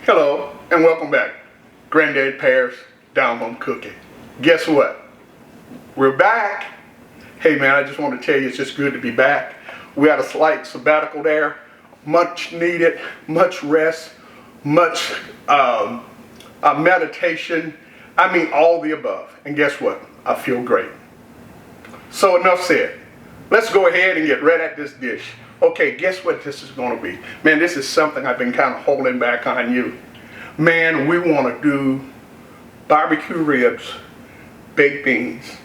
Hello and welcome back. Granddad Pear's Down Home Cooking. Guess what? We're back. Hey man, I just want to tell you it's just good to be back. We had a slight sabbatical there. Much needed, much rest, much meditation. I mean all the above. And guess what? I feel great. So enough said. Let's go ahead and get right at this dish. Okay, guess what this is going to be? Man, this is something I've been kind of holding back on you. Man, we want to do barbecue ribs, baked beans,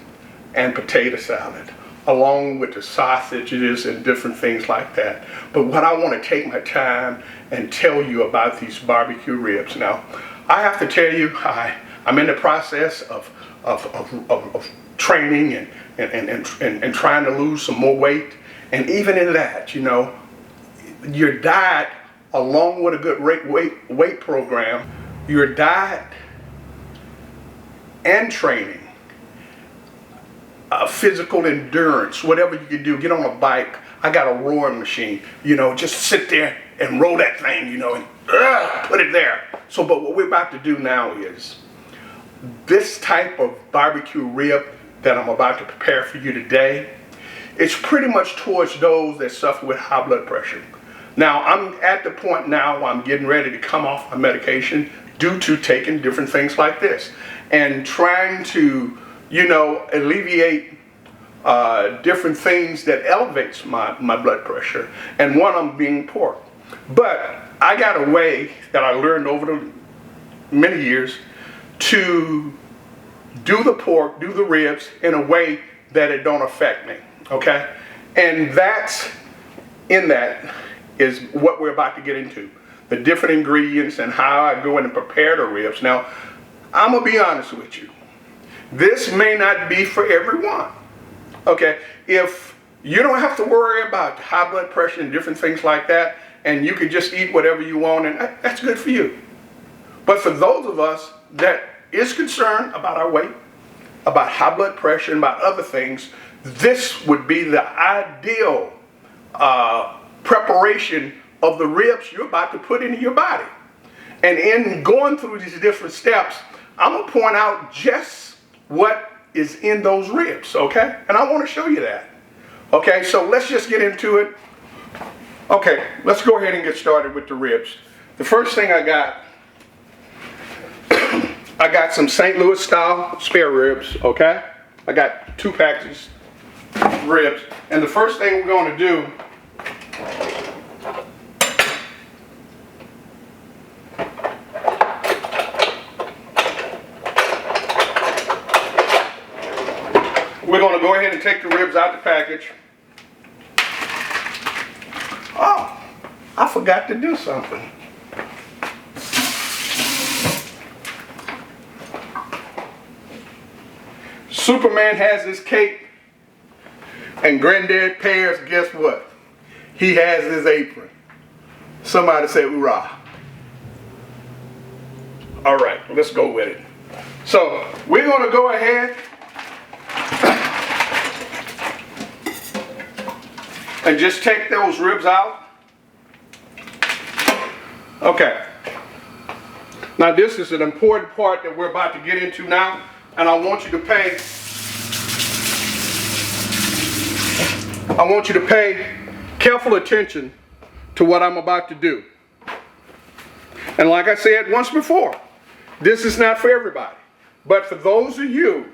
and potato salad, along with the sausages and different things like that. But what I want to take my time and tell you about these barbecue ribs. Now, I have to tell you, I'm in the process of training and trying to lose some more weight. And even in that, you know, your diet, along with a good weight program, your diet and training, physical endurance, whatever you can do, get on a bike. I got a rowing machine, you know, just sit there and roll that thing, you know, and put it there. So, but what we're about to do now is this type of barbecue rib that I'm about to prepare for you today. It's pretty much towards those that suffer with high blood pressure. Now, I'm at the point now where I'm getting ready to come off my medication due to taking different things like this and trying to, you know, alleviate different things that elevates my blood pressure. And one of them being pork. But I got a way that I learned over the many years to do the pork, do the ribs in a way that it don't affect me. Okay, and that is what we're about to get into. The different ingredients and how I go in and prepare the ribs. Now, I'm going to be honest with you. This may not be for everyone. Okay, if you don't have to worry about high blood pressure and different things like that, and you can just eat whatever you want, and that's good for you. But for those of us that is concerned about our weight, about high blood pressure, and about other things, this would be the ideal preparation of the ribs you're about to put into your body. And in going through these different steps, I'm going to point out just what is in those ribs, okay? And I want to show you that. Okay, so let's just get into it. Okay, let's go ahead and get started with the ribs. The first thing I got some St. Louis style spare ribs, okay? I got 2 packages of ribs. And the first thing we're going to do we're going to go ahead and take the ribs out the package. Oh, I forgot to do something. Superman has his cape, and Granddad Pear's, guess what? He has his apron. Somebody say hoorah. All right, let's go with it. So we're going to go ahead and just take those ribs out. Okay. Now this is an important part that we're about to get into now, and I want you to pay careful attention to what I'm about to do. And like I said once before, this is not for everybody. But for those of you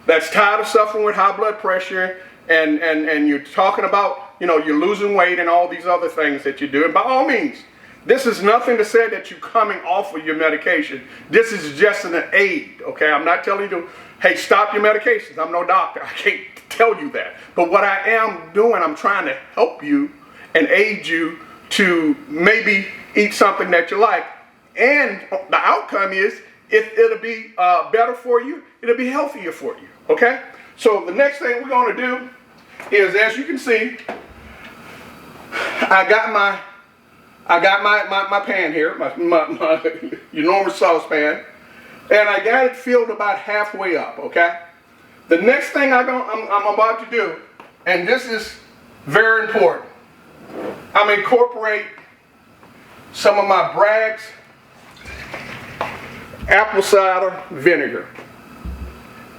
that's tired of suffering with high blood pressure and you're talking about, you know, you're losing weight and all these other things that you're doing, by all means, this is nothing to say that you're coming off of your medication. This is just an aid, okay? I'm not telling you to, hey, stop your medications. I'm no doctor. I can't tell you that. But what I am doing, I'm trying to help you and aid you to maybe eat something that you like. And the outcome is it'll be better for you. It'll be healthier for you, okay? So the next thing we're going to do is, as you can see, I got my pan here, my enormous saucepan, and I got it filled about halfway up, okay? The next thing I'm about to do, and this is very important, I'm incorporate some of my Bragg's apple cider vinegar.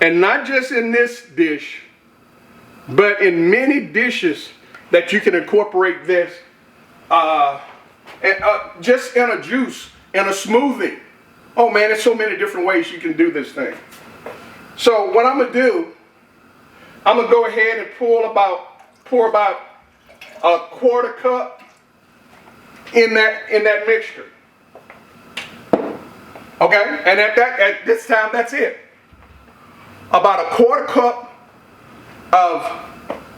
And not just in this dish, but in many dishes that you can incorporate this, just in a juice, in a smoothie. Oh man, there's so many different ways you can do this thing. So what I'm gonna do, I'm gonna go ahead and pour about a quarter cup in that mixture. Okay, and at this time, that's it. About a quarter cup of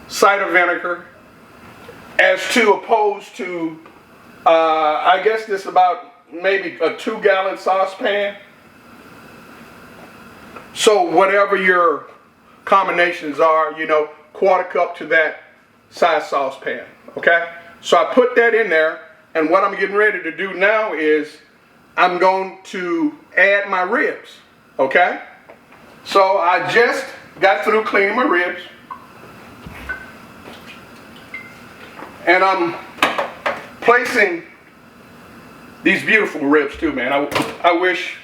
cider vinegar, as to opposed to, I guess this about maybe a 2-gallon saucepan. So whatever your combinations are, quarter cup to that size saucepan, okay? So I put that in there, and what I'm getting ready to do now is I'm going to add my ribs, okay? So I just got through cleaning my ribs, and I'm placing these beautiful ribs too, man. I wish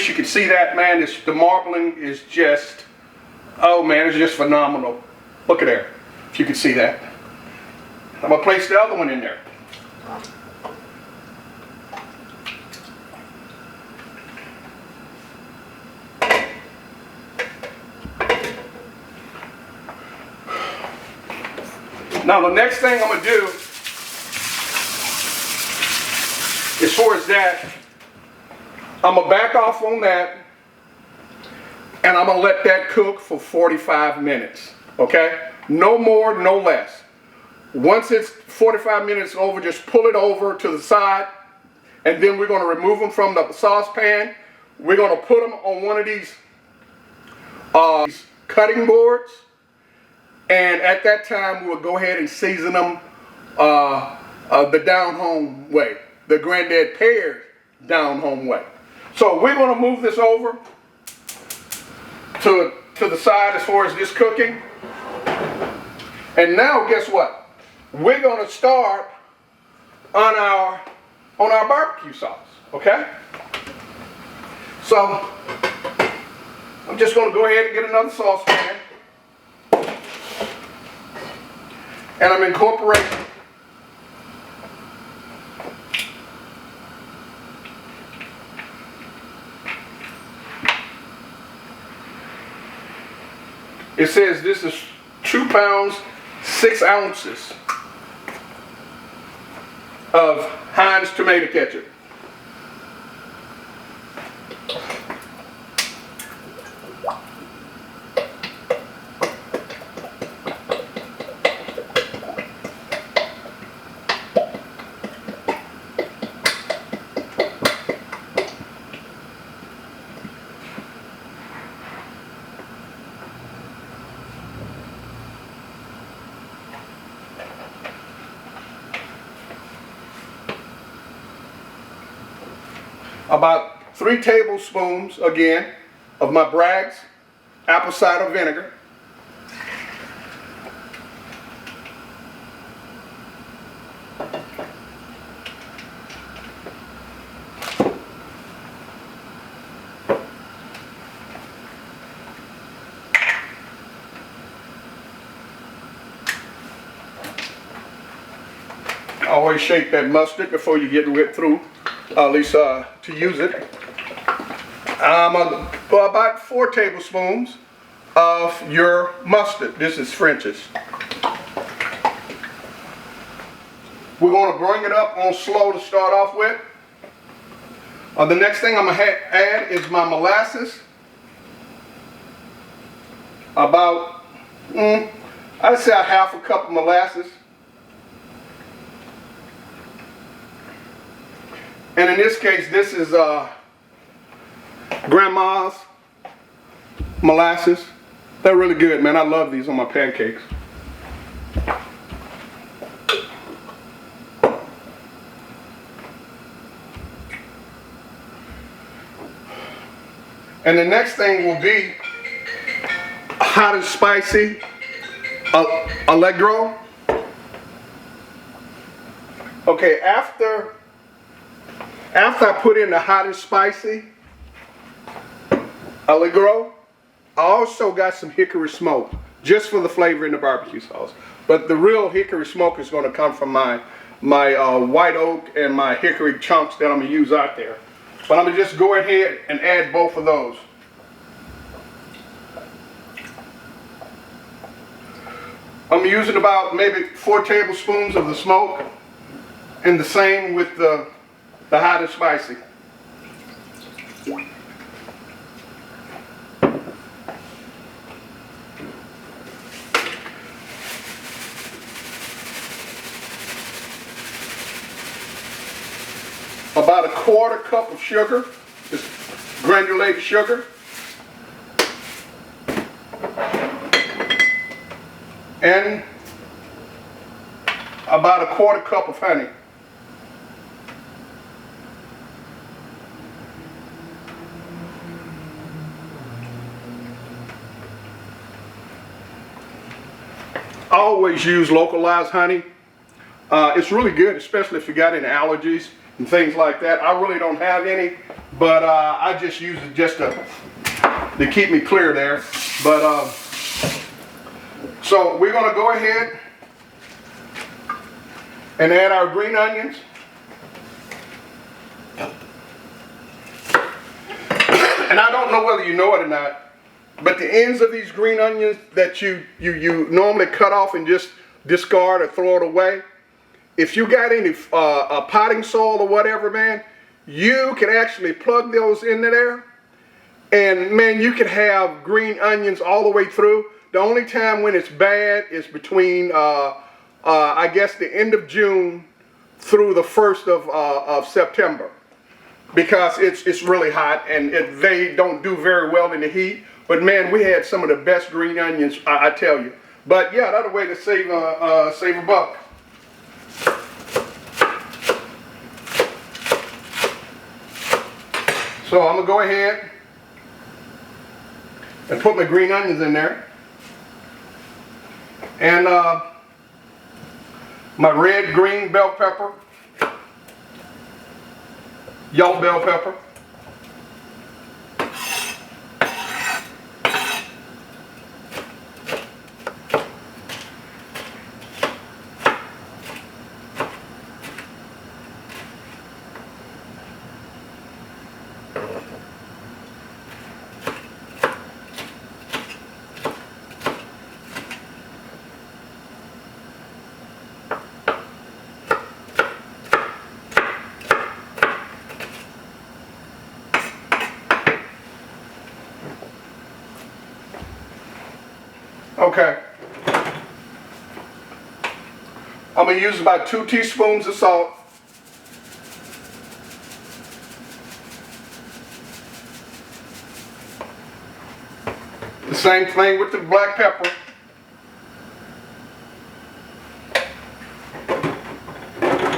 you could see that, man. The marbling is just, oh man, it's just phenomenal. Look at there, if you can see that. I'm gonna place the other one in there. Now the next thing I'm gonna do, as far as that, I'm gonna back off on that, and I'm gonna let that cook for 45 minutes, okay? No more, no less. Once it's 45 minutes over, just pull it over to the side, and then we're gonna remove them from the saucepan. We're gonna put them on one of these cutting boards, and at that time we'll go ahead and season them the down home way, the Granddad Pear's down home way. So we're going to move this over to the side as far as this cooking. And now guess what? We're going to start on our barbecue sauce, okay? So I'm just going to go ahead and get another saucepan, and I'm incorporating it says this is 2 pounds 6 ounces of Heinz tomato ketchup. About 3 tablespoons, again, of my Bragg's apple cider vinegar. Always shake that mustard before you get it through, at least to use it. About 4 tablespoons of your mustard. This is French's. We're going to bring it up on slow to start off with. The next thing I'm going to add is my molasses. About, I'd say a half a cup of molasses. And in this case, this is Grandma's molasses. They're really good, man. I love these on my pancakes. And the next thing will be hot and spicy Allegro. Okay, after I put in the hot and spicy, Allegro. I also got some hickory smoke, just for the flavor in the barbecue sauce. But the real hickory smoke is going to come from my white oak and my hickory chunks that I'm going to use out there. But I'm going to just go ahead and add both of those. I'm using about maybe 4 tablespoons of the smoke, and the same with the hot and spicy. About a 1/4 cup of sugar, just granulated sugar. And about a 1/4 cup of honey. I always use localized honey. It's really good, especially if you got any allergies and things like that. I really don't have any, but I just use it just to keep me clear there. But so we're going to go ahead and add our green onions. And I don't know whether you know it or not, but the ends of these green onions that you normally cut off and just discard or throw it away, if you got any potting soil or whatever, man, you can actually plug those into there, and man, you can have green onions all the way through. The only time when it's bad is between, I guess, the end of June through the 1st of September, because it's really hot and they don't do very well in the heat. But man, we had some of the best green onions, I tell you. But yeah, that's a way to save a buck. So I'm gonna go ahead and put my green onions in there, and my red, green bell pepper, yellow bell pepper, okay. I'm going to use about 2 teaspoons of salt. The same thing with the black pepper.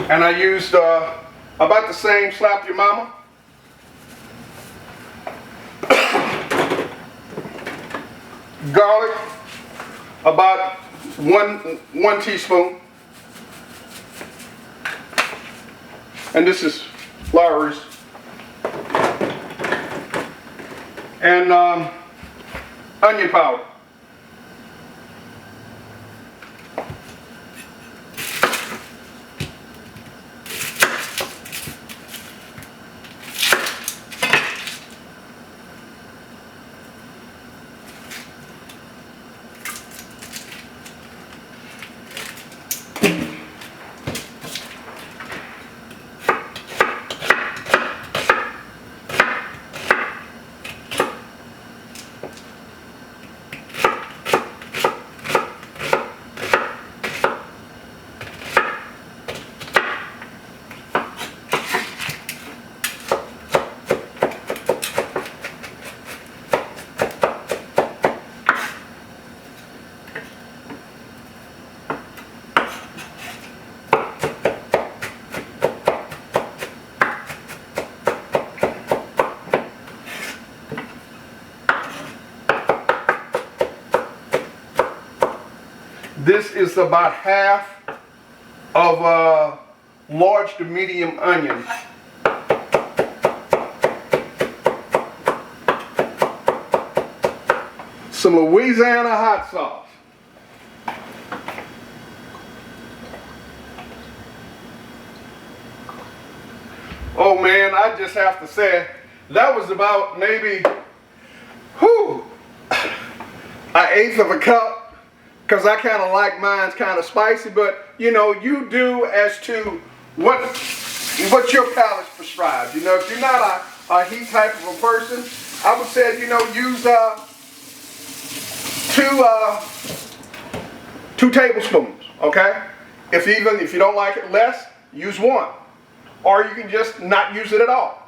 And I used about the same Slap Your Mama. Garlic, about one teaspoon. And this is Lawry's. And onion powder. This is about half of a large to medium onion. some Louisiana hot sauce. Oh man, I just have to say, that was about maybe, an eighth of a cup, because I kind of like mine's kind of spicy, but you know, you do as to what your palate's prescribed. You know, if you're not a heat type of a person, I would say, you know, use two tablespoons, okay? If you don't like it less, use one. Or you can just not use it at all.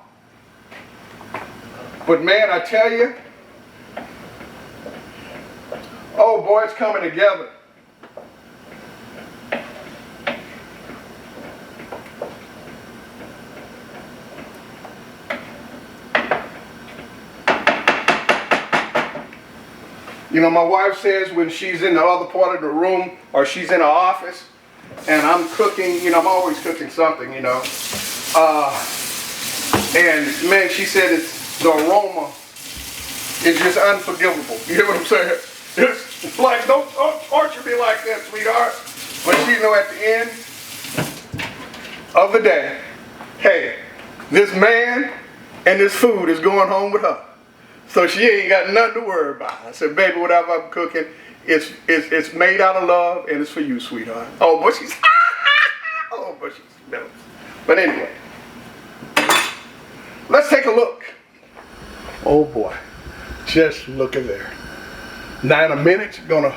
But man, I tell you, oh boy, it's coming together. You know, my wife says when she's in the other part of the room or she's in her office and I'm cooking, you know, I'm always cooking something, you know. And man, she said the aroma is just unforgivable. You know what I'm saying? It's like, don't torture me like that, sweetheart. But you know, at the end of the day, hey, this man and this food is going home with her. So she ain't got nothing to worry about. I said, baby, whatever I'm cooking, it's made out of love and it's for you, sweetheart. Oh, but she's, melts. But anyway, let's take a look. Oh boy, just look at there. Now in a minute, it's gonna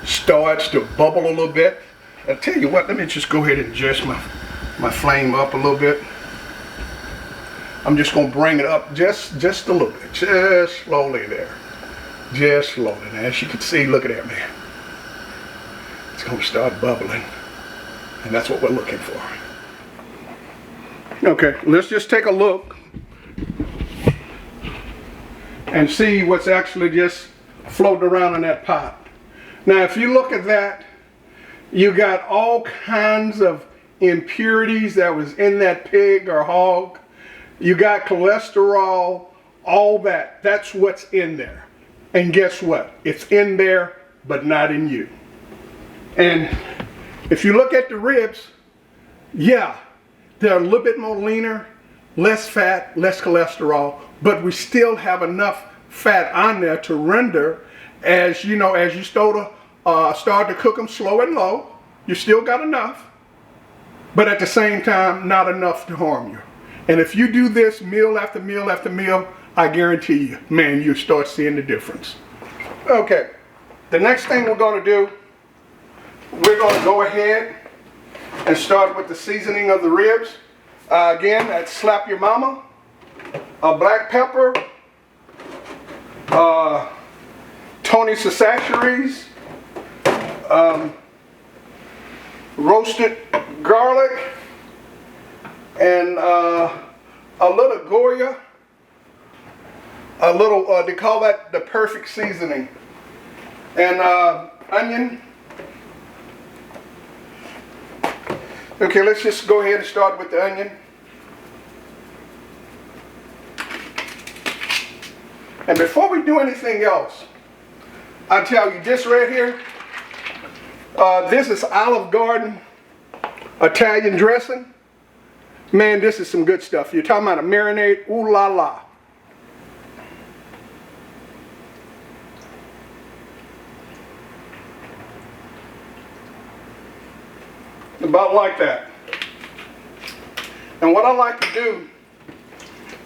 start to bubble a little bit. I'll tell you what, let me just go ahead and adjust my flame up a little bit. I'm just gonna bring it up just a little bit, just slowly there. Just slowly. Now as you can see, look at that, man. It's gonna start bubbling. And that's what we're looking for. Okay, let's just take a look and see what's actually just floating around in that pot. Now if you look at that, you got all kinds of impurities that was in that pig or hog. You got cholesterol, all that. That's what's in there. And guess what? It's in there, but not in you. And if you look at the ribs, yeah, they're a little bit more leaner, less fat, less cholesterol, but we still have enough fat on there to render, as you know, as you start to cook them slow and low, you still got enough, but at the same time, not enough to harm you. And if you do this meal after meal after meal, I guarantee you, man, you start seeing the difference. Okay, the next thing we're going to do, we're going to go ahead and start with the seasoning of the ribs. Again, that's Slap Your Mama, black pepper, Tony's Accessories, roasted garlic, and a little Goya, a little, they call that the perfect seasoning, and onion. Okay, let's just go ahead and start with the onion. And before we do anything else, I'll tell you this right here, this is Olive Garden Italian dressing. Man, this is some good stuff. You're talking about a marinade, ooh la la. About like that. And what I like to do,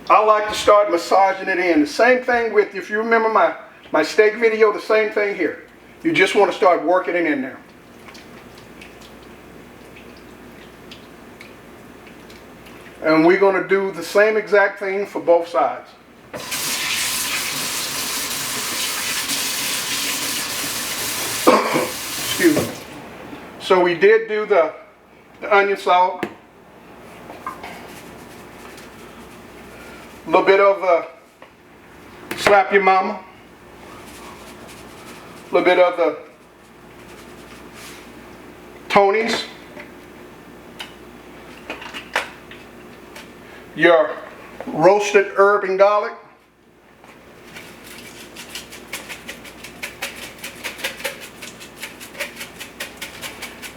I like to start massaging it in. The same thing with, if you remember my steak video, the same thing here. You just want to start working it in there. And we're going to do the same exact thing for both sides. Excuse me. So we did do the onion salt, a little bit of Slap Your Mama, a little bit of the Tony's, your roasted herb and garlic,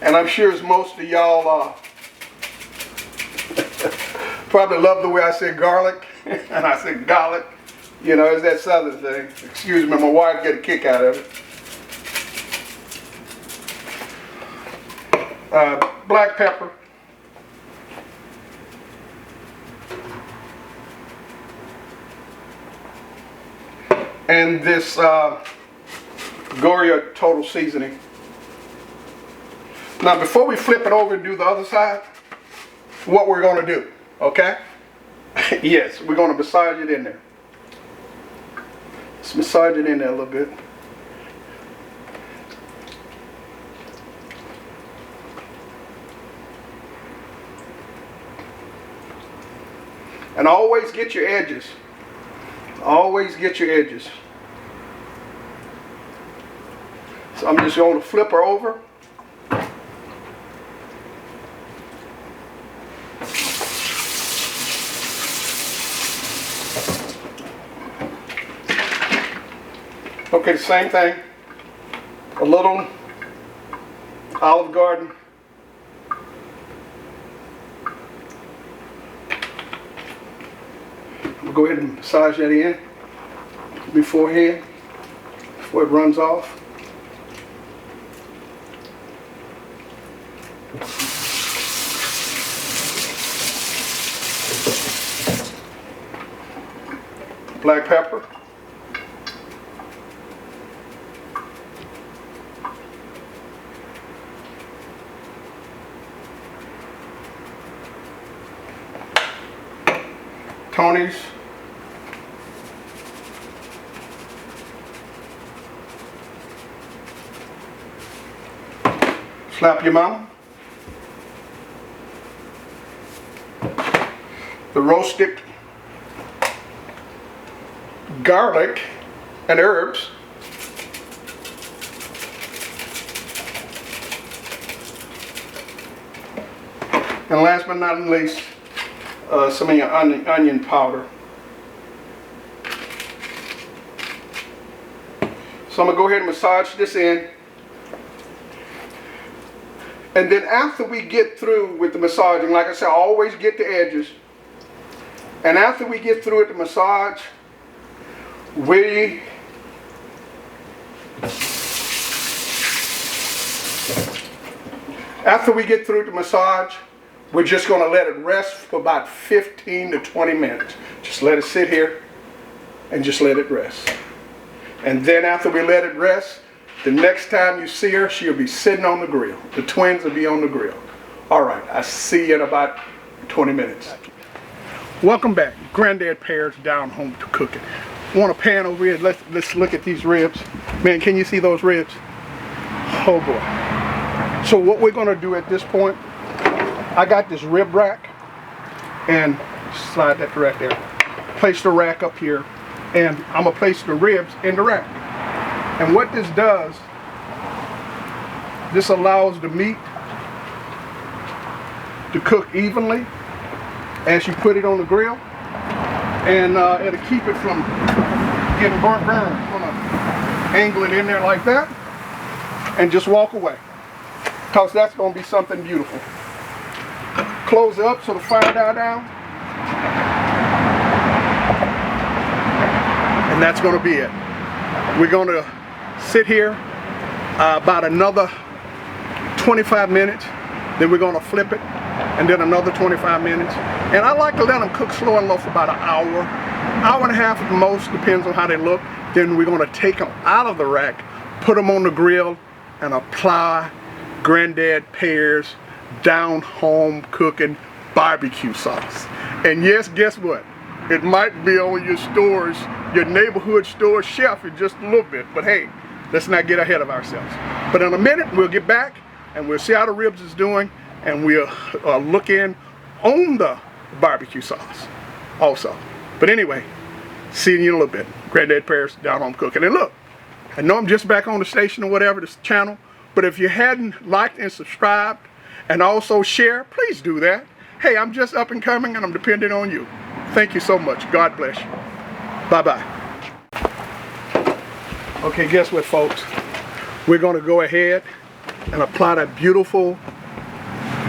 And I'm sure as most of y'all probably love the way I said garlic, and I said garlic. You know, it's that southern thing. Excuse me, my wife get a kick out of it. Black pepper. And this Goya Total Seasoning. Now before we flip it over and do the other side, what we're going to do, okay? Yes, we're going to massage it in there. Let's massage it in there a little bit. And always get your edges. Always get your edges. So I'm just going to flip her over. Okay, the same thing. A little Olive Garden. We'll go ahead and massage that in beforehand, before it runs off. Black pepper. Tony's. Slap your mama. The roasted garlic and herbs. And last but not least, some of your onion powder. So I'm going to go ahead and massage this in. And then after we get through with the massaging, like I said, always get the edges. And after we get through with the massage, we're just going to let it rest for about 15 to 20 minutes. Just let it sit here and just let it rest. And then after we let it rest, the next time you see her, she'll be sitting on the grill. The twins will be on the grill. All right, I'll see you in about 20 minutes. Welcome back. Granddad Pear's Down Home to Cooking. I want to pan over here. Let's look at these ribs. Man, can you see those ribs? Oh boy. So what we're going to do at this point, I got this rib rack, and slide that right there. Place the rack up here, and I'm going to place the ribs in the rack. And what this does, this allows the meat to cook evenly as you put it on the grill, and it'll keep it from getting burnt. I'm going to angle it in there like that and just walk away, because that's going to be something beautiful. Close it up so the fire dies down, and that's going to be it. We're going to sit here about another 25 minutes, then we're going to flip it, and then another 25 minutes. And I like to let them cook slow and low for about an hour and a half at the most, depends on how they look. Then we're going to take them out of the rack, put them on the grill, and apply Granddad Pear's Down Home Cooking barbecue sauce. And yes, guess what? It might be on your neighborhood store shelf in just a little bit, but hey, let's not get ahead of ourselves. But in a minute, we'll get back and we'll see how the ribs is doing, and we'll look in on the barbecue sauce also. But anyway, see you in a little bit. Granddad Pear's Down Home Cooking. And look, I know I'm just back on the station or whatever, this channel, but if you hadn't liked and subscribed and also share, please do that. Hey, I'm just up and coming, and I'm depending on you. Thank you so much. God bless you. Bye-bye. Okay, guess what, folks? We're going to go ahead and apply that beautiful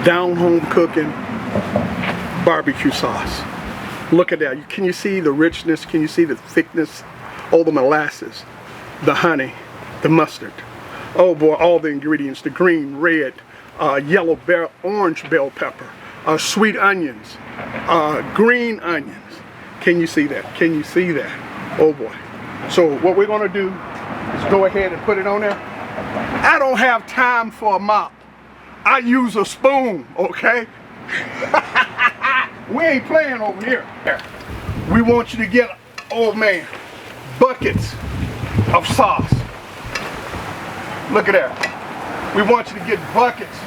down home cooking barbecue sauce. Look at that. Can you see the richness? Can you see the thickness? All the molasses, the honey, the mustard. Oh boy, all the ingredients, the green, red, yellow, orange bell pepper, sweet onions, green onions. Can you see that? Can you see that? Oh boy. So what we're gonna do is go ahead and put it on there. I don't have time for a mop. I use a spoon, okay? We ain't playing over here. We want you to get, oh man, buckets of sauce. Look at that. We want you to get buckets.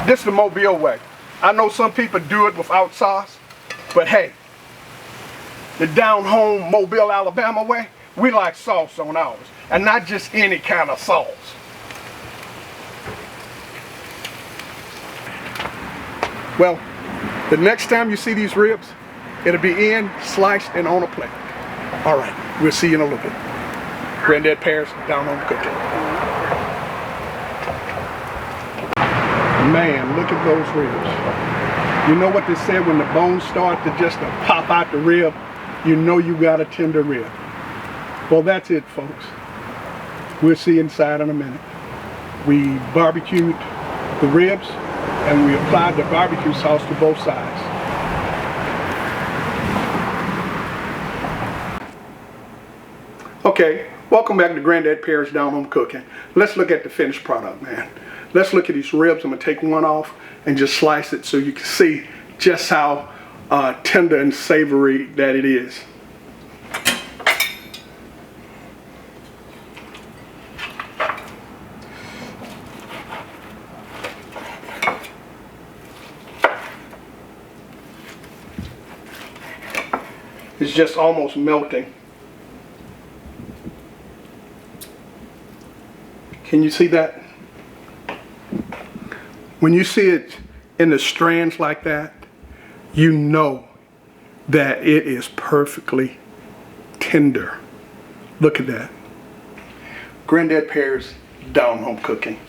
This is the Mobile way. I know some people do it without sauce, but hey, the down home Mobile, Alabama way, we like sauce on ours, and not just any kind of sauce. Well, the next time you see these ribs, it'll be in, sliced, and on a plate. All right, we'll see you in a little bit. Granddad Pear's down home cooking. Man, look at those ribs. You know what they said, when the bones start to just pop out the rib, you know you got a tender rib. Well, that's it, folks. We'll see you inside in a minute. We barbecued the ribs and we applied the barbecue sauce to both sides. Okay, welcome back to Granddad Pear's Down Home Cooking. Let's look at the finished product, man. Let's look at these ribs. I'm gonna take one off and just slice it so you can see just how tender and savory that it is. It's just almost melting. Can you see that? When you see it in the strands like that, you know that it is perfectly tender. Look at that. Granddad Pear's Down Home Cooking.